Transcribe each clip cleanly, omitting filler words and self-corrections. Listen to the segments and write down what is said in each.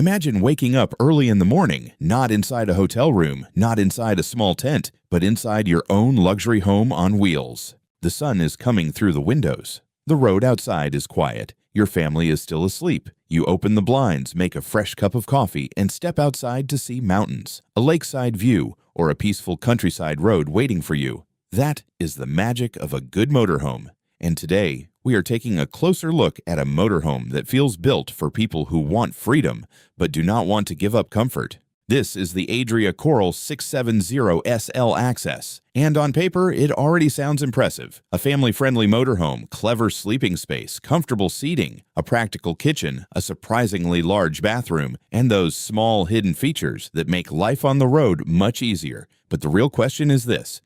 Imagine waking up early in the morning, not inside a hotel room, not inside a small tent, but inside your own luxury home on wheels. The sun is coming through the windows. The road outside is quiet. Your family is still asleep. You open the blinds, make a fresh cup of coffee, and step outside to see mountains, a lakeside view, or a peaceful countryside road waiting for you. That is the magic of a good motorhome. And today, we are taking a closer look at a motorhome that feels built for people who want freedom, but do not want to give up comfort. This is the Adria Coral 670 SL Axess, and on paper, it already sounds impressive. A family-friendly motorhome, clever sleeping space, comfortable seating, a practical kitchen, a surprisingly large bathroom, and those small hidden features that make life on the road much easier. But the real question is this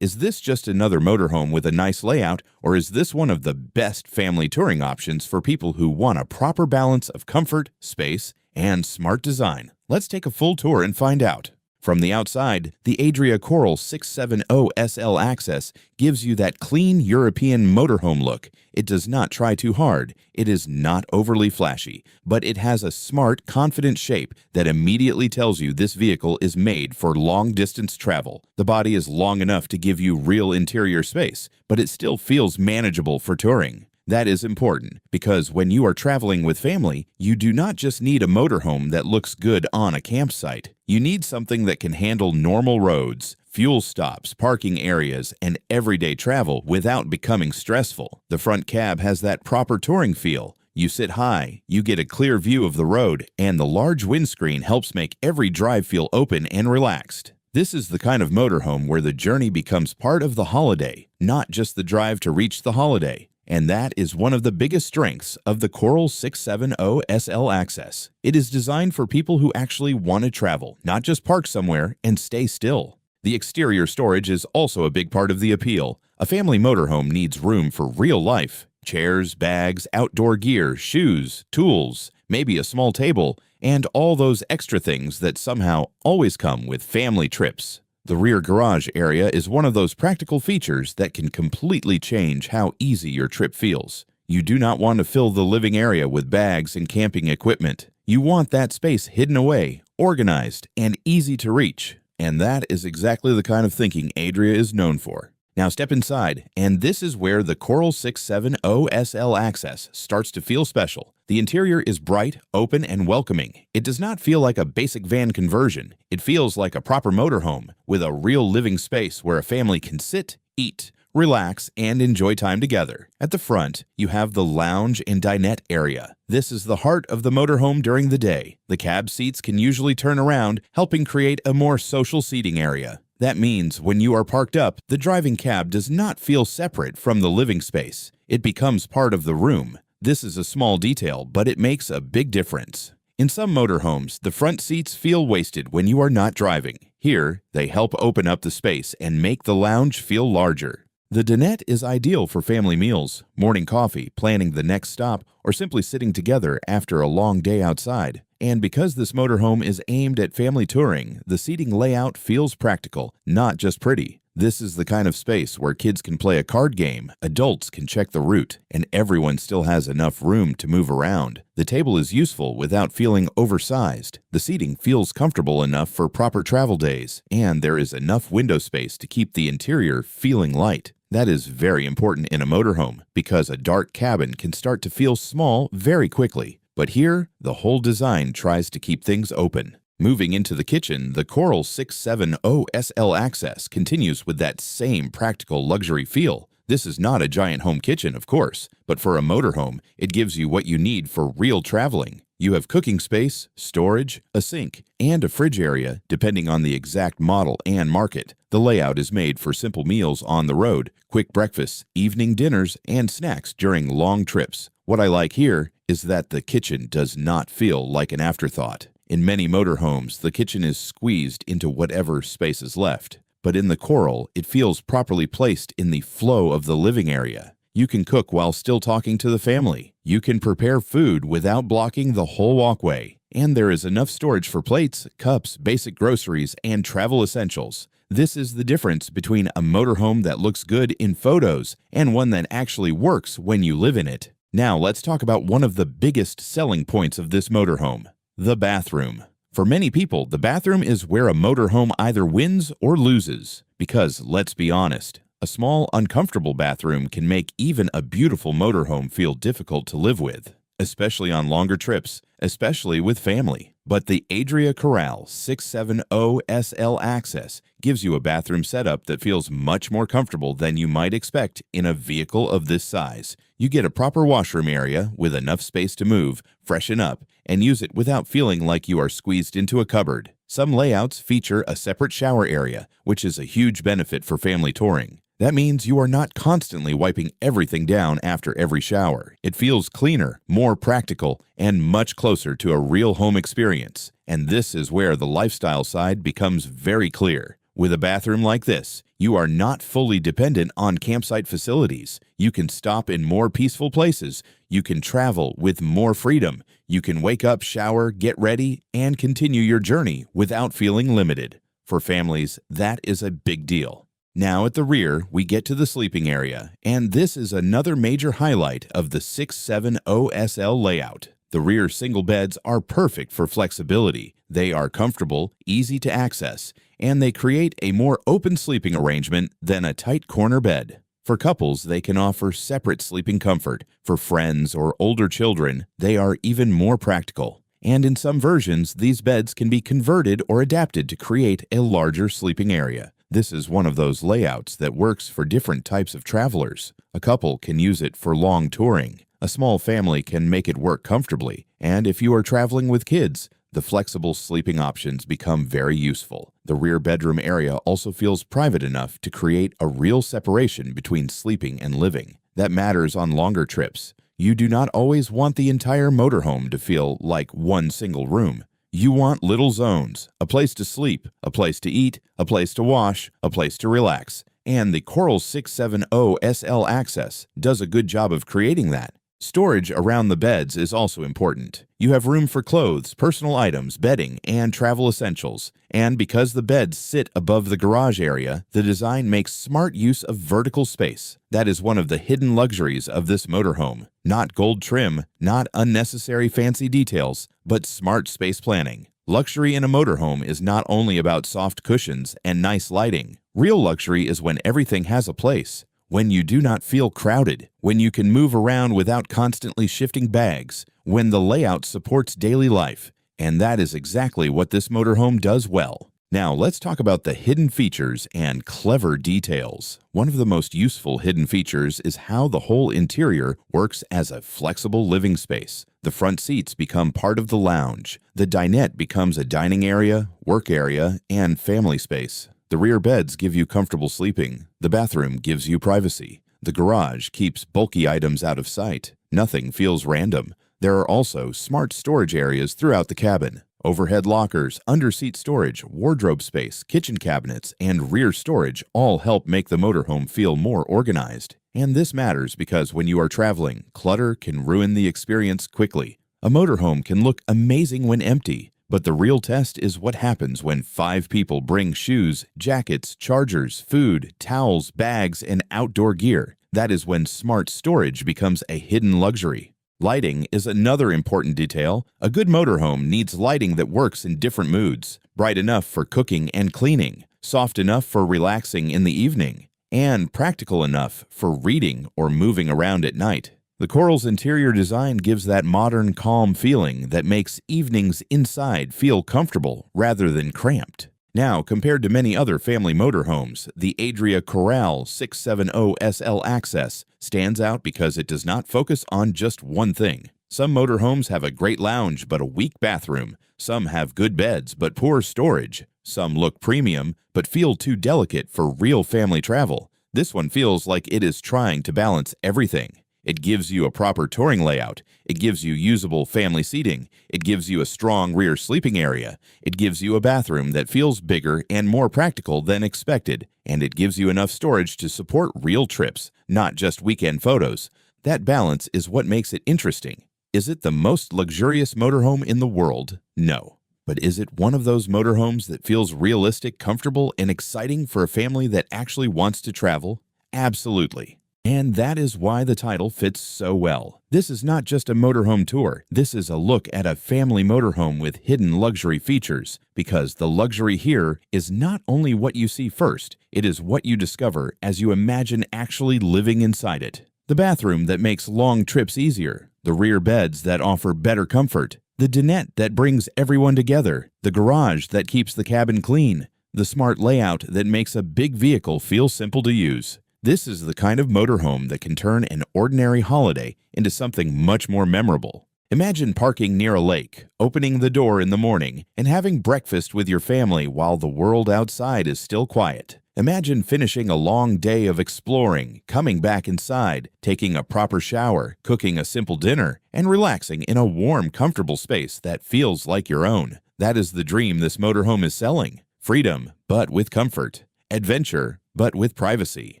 just another motorhome with a nice layout, or is this one of the best family touring options for people who want a proper balance of comfort, space, and smart design? Let's take a full tour and find out. From the outside, the Adria Coral 670 SL Axess gives you that clean European motorhome look. It does not try too hard. It is not overly flashy, but it has a smart, confident shape that immediately tells you this vehicle is made for long-distance travel. The body is long enough to give you real interior space, but it still feels manageable for touring. That is important because when you are traveling with family, you do not just need a motorhome that looks good on a campsite. You need something that can handle normal roads, fuel stops, parking areas, and everyday travel without becoming stressful. The front cab has that proper touring feel. You sit high, you get a clear view of the road, and the large windscreen helps make every drive feel open and relaxed. This is the kind of motorhome where the journey becomes part of the holiday, not just the drive to reach the holiday. And that is one of the biggest strengths of the Coral 670 SL Axess. It is designed for people who actually want to travel, not just park somewhere and stay still. The exterior storage is also a big part of the appeal. A family motorhome needs room for real life. Chairs, bags, outdoor gear, shoes, tools, maybe a small table, and all those extra things that somehow always come with family trips. The rear garage area is one of those practical features that can completely change how easy your trip feels. You do not want to fill the living area with bags and camping equipment. You want that space hidden away, organized, and easy to reach. And that is exactly the kind of thinking Adria is known for. Now step inside, and this is where the Coral 670 SL Axess starts to feel special. The interior is bright, open, and welcoming. It does not feel like a basic van conversion. It feels like a proper motorhome, with a real living space where a family can sit, eat, relax, and enjoy time together. At the front, you have the lounge and dinette area. This is the heart of the motorhome during the day. The cab seats can usually turn around, helping create a more social seating area. That means when you are parked up, the driving cab does not feel separate from the living space. It becomes part of the room. This is a small detail, but it makes a big difference. In some motorhomes, the front seats feel wasted when you are not driving. Here, they help open up the space and make the lounge feel larger. The dinette is ideal for family meals, morning coffee, planning the next stop, or simply sitting together after a long day outside. And because this motorhome is aimed at family touring, the seating layout feels practical, not just pretty. This is the kind of space where kids can play a card game, adults can check the route, and everyone still has enough room to move around. The table is useful without feeling oversized. The seating feels comfortable enough for proper travel days, and there is enough window space to keep the interior feeling light. That is very important in a motorhome because a dark cabin can start to feel small very quickly. But here, the whole design tries to keep things open. Moving into the kitchen, the Coral 670 SL Axess continues with that same practical luxury feel. This is not a giant home kitchen, of course, but for a motorhome, it gives you what you need for real traveling. You have cooking space, storage, a sink, and a fridge area, depending on the exact model and market. The layout is made for simple meals on the road, quick breakfasts, evening dinners, and snacks during long trips. What I like here is that the kitchen does not feel like an afterthought. In many motorhomes, the kitchen is squeezed into whatever space is left. But in the Coral, it feels properly placed in the flow of the living area. You can cook while still talking to the family. You can prepare food without blocking the whole walkway. And there is enough storage for plates, cups, basic groceries, and travel essentials. This is the difference between a motorhome that looks good in photos and one that actually works when you live in it. Now let's talk about one of the biggest selling points of this motorhome. The bathroom. For many people, the bathroom is where a motorhome either wins or loses. Because, let's be honest, a small, uncomfortable bathroom can make even a beautiful motorhome feel difficult to live with, especially on longer trips, especially with family. But the Adria Coral 670 SL Axess gives you a bathroom setup that feels much more comfortable than you might expect in a vehicle of this size. You get a proper washroom area with enough space to move, freshen up, and use it without feeling like you are squeezed into a cupboard. Some layouts feature a separate shower area, which is a huge benefit for family touring. That means you are not constantly wiping everything down after every shower. It feels cleaner, more practical, and much closer to a real home experience. And this is where the lifestyle side becomes very clear. With a bathroom like this, you are not fully dependent on campsite facilities. You can stop in more peaceful places. You can travel with more freedom. You can wake up, shower, get ready, and continue your journey without feeling limited. For families, that is a big deal. Now at the rear, we get to the sleeping area, and this is another major highlight of the 670 SL layout. The rear single beds are perfect for flexibility. They are comfortable, easy to access, and they create a more open sleeping arrangement than a tight corner bed. For couples, they can offer separate sleeping comfort. For friends or older children, they are even more practical. And in some versions, these beds can be converted or adapted to create a larger sleeping area. This is one of those layouts that works for different types of travelers. A couple can use it for long touring. A small family can make it work comfortably. And if you are traveling with kids, the flexible sleeping options become very useful. The rear bedroom area also feels private enough to create a real separation between sleeping and living. That matters on longer trips. You do not always want the entire motorhome to feel like one single room. You want little zones, a place to sleep, a place to eat, a place to wash, a place to relax. And the Coral 670 SL Axess does a good job of creating that. Storage around the beds is also important. You have room for clothes, personal items, bedding, and travel essentials. And because the beds sit above the garage area, the design makes smart use of vertical space. That is one of the hidden luxuries of this motorhome. Not gold trim, not unnecessary fancy details, but smart space planning. Luxury in a motorhome is not only about soft cushions and nice lighting. Real luxury is when everything has a place. When you do not feel crowded, when you can move around without constantly shifting bags, when the layout supports daily life. And that is exactly what this motorhome does well. Now let's talk about the hidden features and clever details. One of the most useful hidden features is how the whole interior works as a flexible living space. The front seats become part of the lounge. The dinette becomes a dining area, work area, and family space. The rear beds give you comfortable sleeping. The bathroom gives you privacy. The garage keeps bulky items out of sight. Nothing feels random. There are also smart storage areas throughout the cabin. Overhead lockers, under-seat storage, wardrobe space, kitchen cabinets, and rear storage all help make the motorhome feel more organized. And this matters because when you are traveling, clutter can ruin the experience quickly. A motorhome can look amazing when empty. But the real test is what happens when 5 people bring shoes, jackets, chargers, food, towels, bags, and outdoor gear. That is when smart storage becomes a hidden luxury. Lighting is another important detail. A good motorhome needs lighting that works in different moods. Bright enough for cooking and cleaning, soft enough for relaxing in the evening, and practical enough for reading or moving around at night. The Coral's interior design gives that modern, calm feeling that makes evenings inside feel comfortable rather than cramped. Now, compared to many other family motorhomes, the Adria Coral 670 SL Axess stands out because it does not focus on just one thing. Some motorhomes have a great lounge but a weak bathroom. Some have good beds but poor storage. Some look premium but feel too delicate for real family travel. This one feels like it is trying to balance everything. It gives you a proper touring layout. It gives you usable family seating. It gives you a strong rear sleeping area. It gives you a bathroom that feels bigger and more practical than expected. And it gives you enough storage to support real trips, not just weekend photos. That balance is what makes it interesting. Is it the most luxurious motorhome in the world? No. But is it one of those motorhomes that feels realistic, comfortable, and exciting for a family that actually wants to travel? Absolutely. And that is why the title fits so well. This is not just a motorhome tour. This is a look at a family motorhome with hidden luxury features, because the luxury here is not only what you see first, it is what you discover as you imagine actually living inside it. The bathroom that makes long trips easier, the rear beds that offer better comfort, the dinette that brings everyone together, the garage that keeps the cabin clean, the smart layout that makes a big vehicle feel simple to use. This is the kind of motorhome that can turn an ordinary holiday into something much more memorable. Imagine parking near a lake, opening the door in the morning, and having breakfast with your family while the world outside is still quiet. Imagine finishing a long day of exploring, coming back inside, taking a proper shower, cooking a simple dinner, and relaxing in a warm, comfortable space that feels like your own. That is the dream this motorhome is selling. Freedom, but with comfort. Adventure, but with privacy.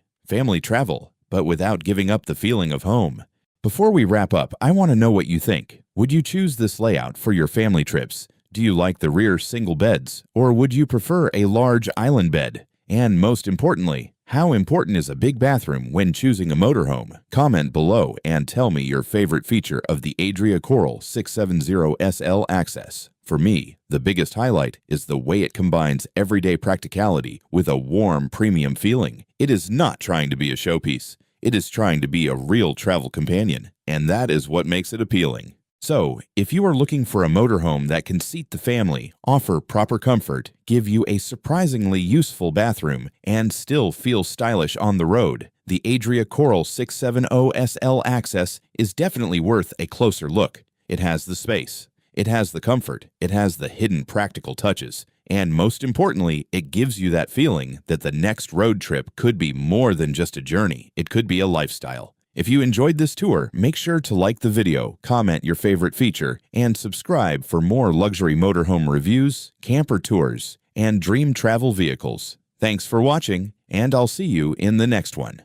Family travel, but without giving up the feeling of home. Before we wrap up, I want to know what you think. Would you choose this layout for your family trips? Do you like the rear single beds, or would you prefer a large island bed? And most importantly, how important is a big bathroom when choosing a motorhome? Comment below and tell me your favorite feature of the Adria Coral 670 SL Axess. For me, the biggest highlight is the way it combines everyday practicality with a warm, premium feeling. It is not trying to be a showpiece. It is trying to be a real travel companion, and that is what makes it appealing. So, if you are looking for a motorhome that can seat the family, offer proper comfort, give you a surprisingly useful bathroom, and still feel stylish on the road, the Adria Coral 670 SL Axess is definitely worth a closer look. It has the space. It has the comfort, it has the hidden practical touches, and most importantly, it gives you that feeling that the next road trip could be more than just a journey. It could be a lifestyle. If you enjoyed this tour, make sure to like the video, comment your favorite feature, and subscribe for more luxury motorhome reviews, camper tours, and dream travel vehicles. Thanks for watching, and I'll see you in the next one.